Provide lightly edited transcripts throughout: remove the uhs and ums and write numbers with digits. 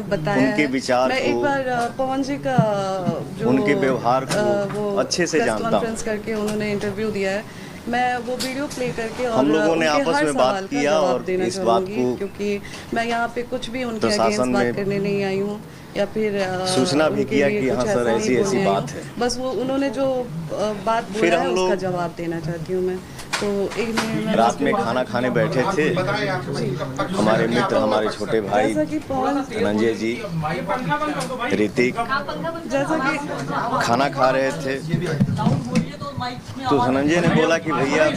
बताया उनके है। विचार मैं एक को, बार पवन जी का जो उनके व्यवहार को वो अच्छे से प्रेस जानता हूँ। कॉन्फ्रेंस करके उन्होंने इंटरव्यू दिया है, मैं वो वीडियो प्ले करके हम और लोगों ने उनके आपस हर में बात सवाल का किया जवाब और देना इस बात चाहूँगी, को क्योंकि मैं यहाँ पे कुछ भी उनके प्रशासन अगेंस्ट बात में करने नहीं आई हूँ या फिर सूचना भी उनके किया लिए कि कुछ हाँ सर ऐसा नहीं ऐसी ऐसी बोलने आई हूँ। बात है। बस वो उन्होंने जो बात फिर बोला है हम उसका लोग जवाब देना चाहती हूँ मैं। तो एक मिनट में रात में खाना खाने बैठे थे, हमारे मित्र, हमारे छोटे भाई जैसा कि पवन धनंजय जी, ऋतिक जैसा कि खाना खा रहे थे, तो धनंजय ने बोला कि भैया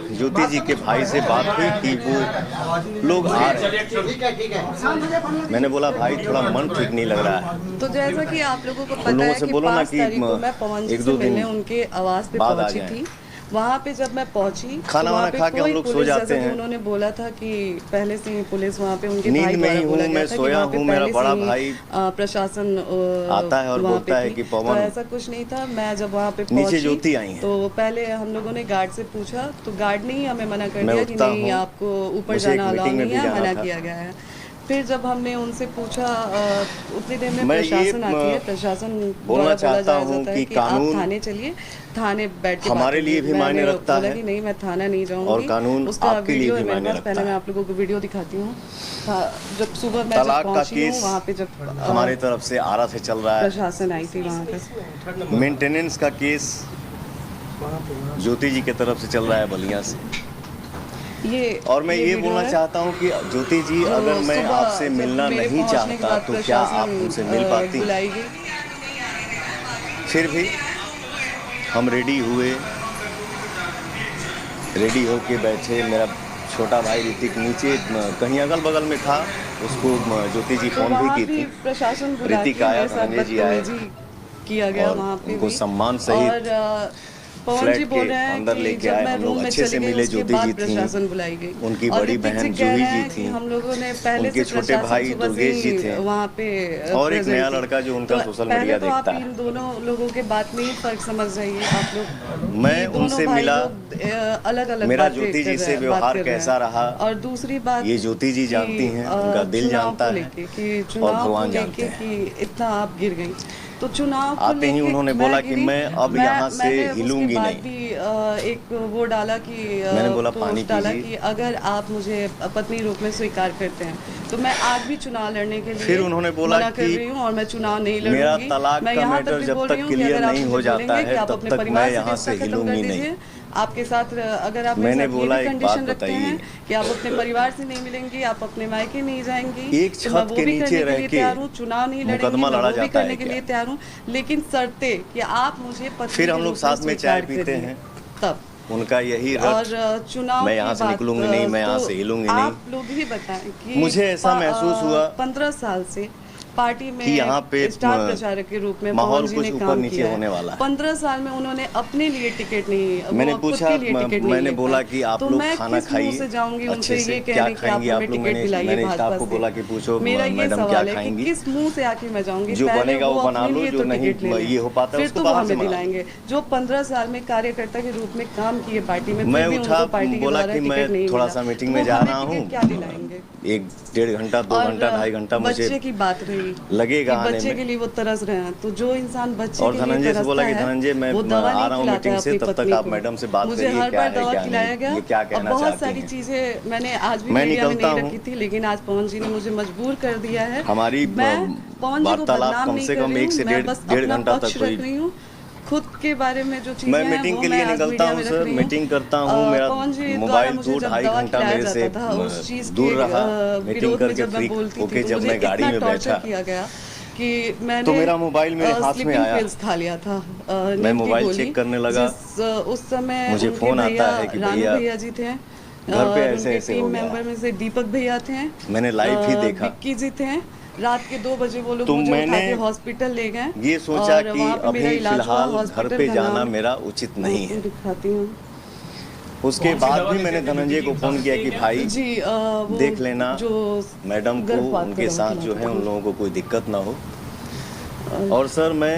ज्योति जी के भाई से बात हुई कि वो लोग आ रहे हैं। मैंने बोला भाई थोड़ा मन ठीक नहीं लग रहा है। तो जैसा कि आप लोगों को उन पता लोगों है से कि बोलो ना 5 कि तारीख को मैं पवन जी एक से दो मिलने दिन उनके आवास पे बाद आ पहुंची जाएं। थी। वहाँ पे जब मैं पहुंची तो खाना वहाँ वाना पे खा के हम कोई लोग सो पुलिस, जाते जैसा कि हैं। उन्होंने बोला था कि पहले से ही पुलिस वहाँ पे उनके नींद भाई में द्वारा ही बोला हूँ, गया मैं था कि सोया वहाँ पे हूँ, मेरा पहले से बड़ा ही भाई प्रशासन आता है और वहाँ बोलता पे है थी। कि तो पवन ऐसा कुछ नहीं था। मैं जब वहाँ पे नीचे पहुंची ज्योति आई हैं। तो पहले हम लोगों ने गार्ड से पूछा, तो गार्ड ने ही हमें मना कर मैं दिया कि उठता नहीं, हूँ, आपको ऊपर मुझे एक जाना अलाउ मीटिंग में नहीं भी है, जाना मना था। किया गया है। फिर जब हमने उनसे पूछा, उतनी देर में मैं ये प्रशासन आती है, प्रशासन बोलना द्वारा बोला चाहता हूँ जाता है कि कि आप कानून थाने चलिए, थाने बैठ के बात हमारे लिए कीजिए। भी मायने मैंने रखता बोला है कि नहीं, मैं थाना नहीं और जाऊंगी। कानून उसका आपके लिए वीडियो है भी मेरे मायने पास, रखता पहले मैं है। आप लोगों को वीडियो दिखाती हूँ। जब सुबह मैं जब तलाक का पहुंची हूँ केस वहाँ पे, जब हमारी तरफ से आरा से चल रहा है। प्रशासन आई थी वहाँ पे, मेंटेनेंस का केस ज्योति जी की तरफ से चल रहा है बलिया से। और मैं ये वीडियो बोलना है। चाहता हूँ कि ज्योति जी, तो अगर मैं सुबह आपसे जब मिलना मेरे नहीं पहुंचने के चाहता बाद तो क्या आप प्रशासन मुझसे मिल पाती? बुलाई गई। फिर भी हम रेडी हुए, रेडी होके बैठे। मेरा छोटा भाई ऋतिक नीचे कहीं अगल बगल में था, उसको ज्योति जी तो फोन भी वहाँ की भी थी। प्रशासन बुला ऋतिक के आया, मेरे साथ धनंजय जी आए बदतमीजी किया गया और वहाँ पे उनको भी। सम्मान और सहित पवन जी फ्लैट बोल के रहे हैं अंदर कि लेके जब आए। मैं हम रूम लोग में अच्छे से चली गई मिले। उसके ज्योति बाद जी थी, प्रशासन बुलाई गई। उनकी और बड़ी ऋतिक जी बहन कह जूही रहे जी हैं कि थी, हम लोगों ने पहले उनके से छोटे प्रशासन भाई सुबह से दुर्गेश जी ही थे वहाँ पे और एक प्रेजेंट नया थी। लड़का जो उनका तो सोशल पहले मीडिया तो आप देखता है। इन दोनों लोगों के बात में ही फर्क समझ जाइए आप लोग मैं कि दोनों उनसे भाई मिला, लोग अलग अलग मेरा बातें ज्योति जी कर से रहे बात व्यवहार कर रहे कैसा हैं। रहा और दूसरी बात ये ज्योति जी जानती हैं, उनका दिल चुनाव जानता को है लेके कि और चुनाव को भगवान लेके जानते हैं। कि इतना आप गिर गई, तो चुनाव को आते ही लेके उन्होंने बोला कि गिरी। मैं अब यहाँ से मैंने हिलूंगी उसके बाद नहीं। भी एक वो डाला कि मैंने बोला पानी पोस्ट डाला पीजिए। कि अगर आप मुझे पत्नी रूप में स्वीकार करते हैं तो मैं आज भी चुनाव लड़ने के लिए फिर उन्होंने बोला मना कर कि रही हूँ और मैं चुनाव नहीं मेरा लड़ूंगी। तलाक मैं का यहाँ तक मैटर भी जब बोल रही तक हूँ कि क्लियर अगर आप नहीं मुझे हो जाता बोलेंगे कि है आप तब अपने तक परिवार मैं से यहाँ रिश्ता से खत्म कर हिलूंगी नहीं। दीजिए। आपके साथ अगर आप मेरे मैंने साथ ये बोला भी एक कंडीशन बात रखते बताइए, हैं कि आप अपने परिवार से नहीं मिलेंगी, आप अपने मायके नहीं जाएंगी, एक तो मैं छत वो के भी नीचे करने के रह लिए के तैयार हूँ। चुनाव नहीं लड़ेंगी, मुकदमा मैं लड़ा वो भी जाता है करने के क्या? लिए तैयार हूँ, लेकिन शर्ते कि आप मुझे पत्नी फिर के हम लोग रूप साथ में चाय स्वीकार पीते करिए, हैं। तब। उनका यही रट, और चुनाव मैं की यहाँ से बात, निकलूंगी नहीं, मैं यहाँ तो से हिलूंगी आप नहीं। लोग ही बताएं कि मुझे ऐसा महसूस हुआ 15 साल से पार्टी कि यहाँ पे में स्टार प्रचारक के रूप में माहौल पवन जी कुछ ने ऊपर काम नीचे किया होने है। वाला है। 15 साल में उन्होंने अपने लिए टिकट नहीं, मैंने वो खुद पूछा, के लिए टिकट नहीं मैंने ले बोला पाए। कि आप तो लोग मैं खाना किस मुंह खाइए से जाऊंगी अच्छे उनसे से, ये क्या कहने कि आप खाएंगी आप हमें लोग? टिकट दिलाइए मैंने भाजपा स्टाफ को से। बोला कि पूछो मेरा ये मैडम क्या सवाल है कि खाएंगी, किस मुंह से आके मैं जाऊंगी? जो पहले बनेगा वो बना अपने लो, लिए जो तो नहीं टिकट ले ये हो पाता है फिर उसको तो वो बाहर से हमें बना लो। दिलाएंगे। जो 15 साल में कार्यकर्ता के रूप में काम किए पार्टी में, मैं फिर भी उठा, उनको पार्टी के बोला द्वारा कि मैं टिकट नहीं थोड़ा मिला, सा मीटिंग तो में वो जा हमें रहा हूँ, टिकट क्या दिलाएंगे? 1-1.5 घंटा 2 और घंटा 2.5 घंटा मुझे बच्चे की बात रही लगेगा कि आने बच्चे में। के लिए वो तरस रहे हैं, तो जो इंसान बच्चे और के लिए धनंजय से बोला तरसता कि है धनंजय मैं वो दवा आ नहीं रहा हूँ खिलाता है मीटिंग से, अपनी तब तक पत्नी आप को। मैडम से बात मुझे करिए हर क्या बार है दवा क्या खिलाया नहीं, गया ये क्या और कहना बहुत चाहती सारी हैं। चीजें मैंने आज भी मैं मीडिया में निकलता नहीं हूँ। रखी थी, लेकिन आज पवन जी ने मुझे मजबूर कर दिया है। हमारी मैं पवन जी को वार्तालाप बदनाम कम नहीं से कर कम रही 1 हूँ, से मैं बस 1.5 अपना घंटा पक्ष तक रख हुई। रही हूँ। खुद के बारे में जो चीजें मैं हैं मीटिंग वो के मैं लिए आज निकलता मीडिया हूँ में रख सर, रही हूँ। मीटिंग करता हूँ, मेरा पवन जी द्वारा मोबाइल मुझे जब 2-2.5 दवा घंटा खिलाया मेरे से जाता था, उस चीज के दूर रहा। मीटिंग विरोध में करके जब मैं फ्री बोलती होके थी तो जब मुझे मैं गाड़ी इतना में टॉर्चर बैठा किया गया कि मैंने तो मेरा मोबाइल मेरे हाथ में स्लीपिंग आया। पिल्स खा लिया था, मैं नींद की मोबाइल गोली, चेक करने लगा, उस समय मुझे उनके फोन आता भैया है कि रानू भैया भैया जी थे घर पे और ऐसे उनके ऐसे टीम हो गया। मेंबर में से दीपक भैया थे, मैंने लाइव ही देखा। विक्की जी थे। रात के 2 बजे वो लोग तो मुझे उठा मैंने के हॉस्पिटल ले गए ये सोचा और कि वहाँ पे मेरा अभी इलाज हुआ। फिलहाल घर हॉस्पिटल पे का जाना नाम मेरा उचित नहीं है। दिखाती हूँ। उसके बाद भी मैंने धनंजय को फोन किया कि भाई जी वो देख लेना जो मैडम को, गर्भपात उनके करवा साथ जो है खिलाते उन थे। लोगों को कोई दिक्कत ना हो। और सर मैं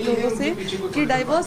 लोगों से कि डाइवोर्स